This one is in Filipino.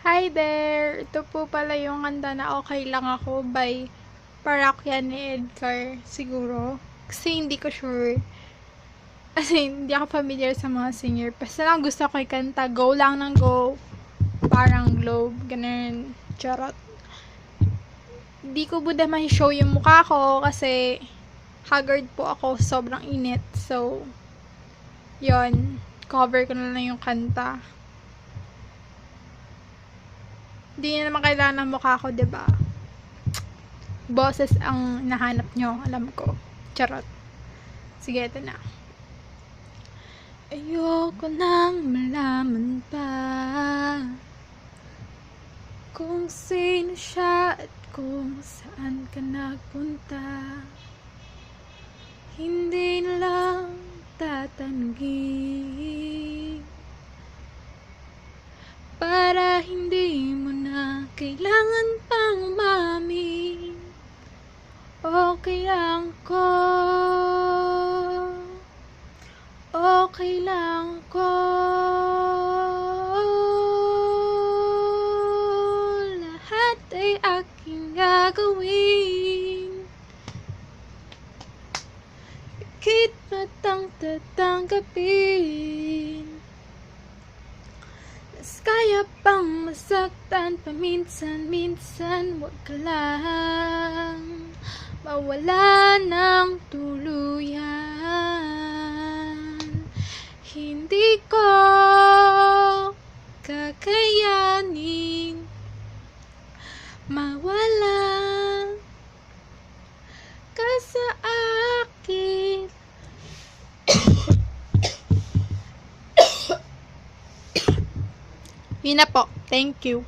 Hi there! Ito po pala yung kanta na Okay Lang Ako by Parokya ni Edgar siguro. Kasi hindi ko sure. Kasi hindi ako familiar sa mga singer. Basta lang gusto ko ikanta, go lang ng go. Parang globe, ganun. Charot. Hindi ko buda ma-show yung mukha ko kasi haggard po ako, sobrang init. So, yon, cover ko na lang yung kanta. Hindi na naman kailangan ng mukha ko, 'di ba? Boses ang nahanap nyo, alam ko. Charot. Sige, ito na. Ayoko nang malaman pa kung sino siya at kung saan ka nagpunta. Hindi na lang tatanungin para hindi mo na kailangan pang umamin. Okay lang ko, okay lang ko, lahat ay aking gagawin. Bakit matang tatanggapin? Mas kaya pang masaktan paminsan-minsan, wag ka lang mawala ng tuluyan. Hindi ko kakayanin mawala ka sa akin. Yun na po. Thank you.